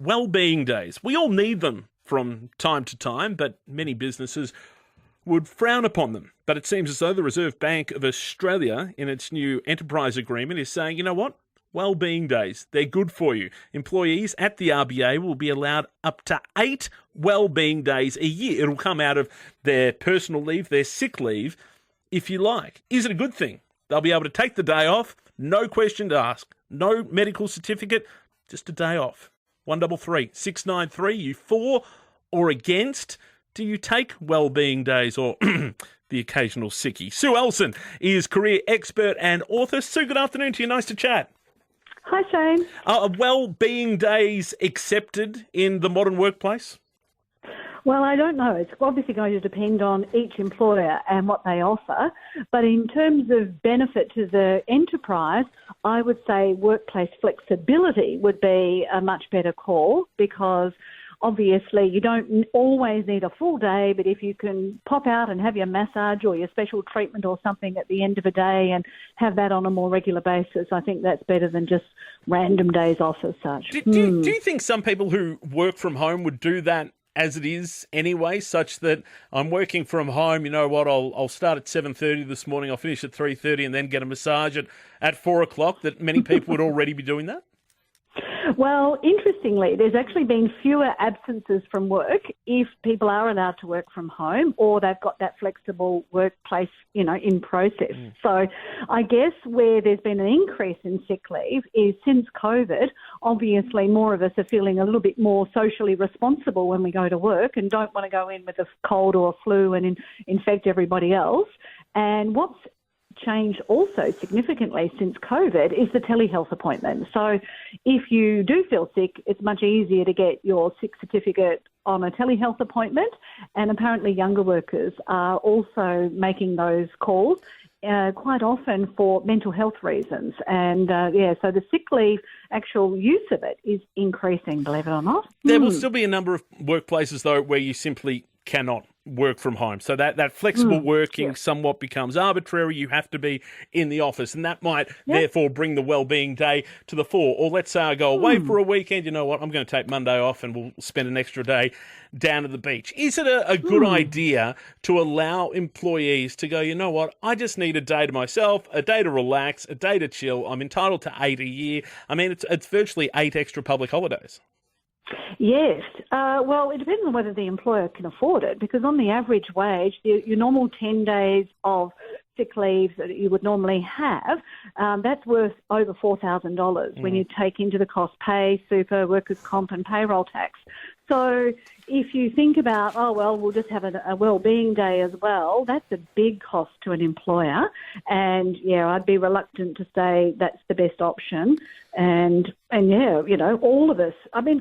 Wellbeing Days. We all need them from time to time, but many businesses would frown upon them. But it seems as though the Reserve Bank of Australia, in its new enterprise agreement, is saying, you know what? Wellbeing Days, they're good for you. Employees at the RBA will be allowed up to 8 wellbeing days a year. It'll come out of their personal leave, their sick leave, if you like. Is it a good thing? They'll be able to take the day off, no question to ask, no medical certificate, just a day off. 133 693, you for or against? Do you take wellbeing days or the occasional sickie? Sue Ellson is career expert and author. Sue, good afternoon to you. Nice to chat. Hi, Shane. Are wellbeing days accepted in the modern workplace? Well, I don't know. It's obviously going to depend on each employer and what they offer. But in terms of benefit to the enterprise, I would say workplace flexibility would be a much better call, because obviously you don't always need a full day, but if you can pop out and have your massage or your special treatment or something at the end of a day and have that on a more regular basis, I think that's better than just random days off as such. Do you think some people who work from home would do that as it is anyway, such that I'm working from home, you know what, I'll start at 7:30 this morning, I'll finish at 3:30 and then get a massage at 4 o'clock, that many people would already be doing that? Well, interestingly, there's actually been fewer absences from work if people are allowed to work from home or they've got that flexible workplace, in process. So I guess where there's been an increase in sick leave is since COVID, obviously more of us are feeling a little bit more socially responsible when we go to work and don't want to go in with a cold or a flu and infect everybody else. And what's changed also significantly since COVID is the telehealth appointment. So if you do feel sick, it's much easier to get your sick certificate on a telehealth appointment, and apparently younger workers are also making those calls quite often for mental health reasons. And so the sick leave, actual use of it is increasing, believe it or not. There will still be a number of workplaces, though, where you simply cannot work from home. So that flexible working somewhat becomes arbitrary. You have to be in the office, and that might therefore bring the wellbeing day to the fore. Or let's say I go away for a weekend. You know what? I'm going to take Monday off and we'll spend an extra day down at the beach. Is it a good idea to allow employees to go, you know what? I just need a day to myself, a day to relax, a day to chill. I'm entitled to 8 a year. I mean, it's virtually 8 extra public holidays. Yes. Well, it depends on whether the employer can afford it, because on the average wage, your normal 10 days of sick leave that you would normally have, that's worth over $4,000 when you take into the cost pay, super, workers' comp and payroll tax. So if you think about, we'll just have a wellbeing day as well, that's a big cost to an employer. And, I'd be reluctant to say that's the best option. And all of us,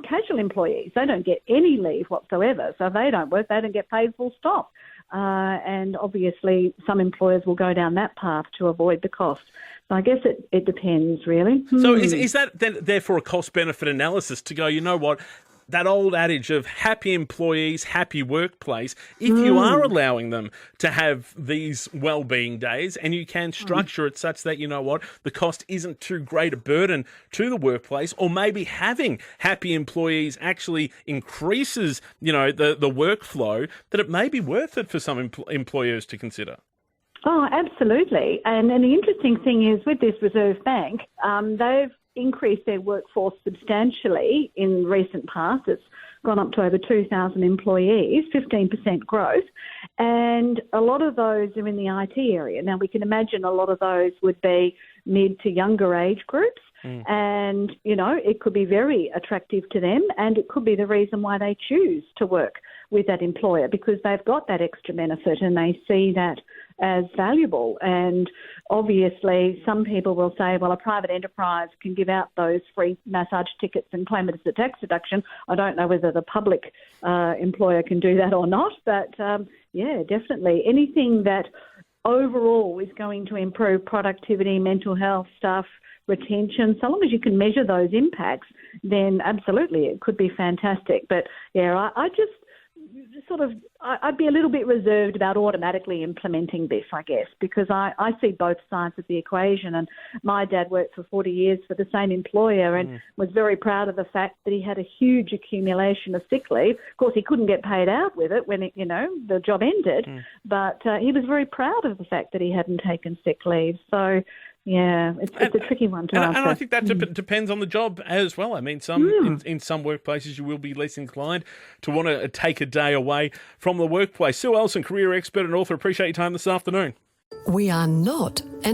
casual employees, they don't get any leave whatsoever. So if they don't work, they don't get paid full stop. And obviously some employers will go down that path to avoid the cost. So I guess it depends, really. So is that then therefore a cost-benefit analysis to go, you know what, that old adage of happy employees, happy workplace, if you are allowing them to have these wellbeing days and you can structure it such that, you know what, the cost isn't too great a burden to the workplace, or maybe having happy employees actually increases, the workflow, that it may be worth it for some employers to consider. Oh, absolutely. And the interesting thing is with this Reserve Bank, they've increased their workforce substantially in recent past. It's gone up to over 2,000 employees, 15% growth, and a lot of those are in the IT area. Now, we can imagine a lot of those would be mid to younger age groups, and, it could be very attractive to them, and it could be the reason why they choose to work with that employer, because they've got that extra benefit and they see that as valuable. And obviously some people will say, well, a private enterprise can give out those free massage tickets and claim it as a tax deduction. I don't know whether the public employer can do that or not, but definitely anything that overall is going to improve productivity, mental health stuff, retention, so long as you can measure those impacts, then absolutely it could be fantastic. But I just I'd be a little bit reserved about automatically implementing this, I guess, because I see both sides of the equation. And my dad worked for 40 years for the same employer and was very proud of the fact that he had a huge accumulation of sick leave. Of course, he couldn't get paid out with it when the job ended, but he was very proud of the fact that he hadn't taken sick leave. So, yeah, it's a tricky one to answer. And I think that depends on the job as well. I mean, in some workplaces you will be less inclined to want to take a day away from the workplace. Sue Ellson, career expert and author, appreciate your time this afternoon. We are not an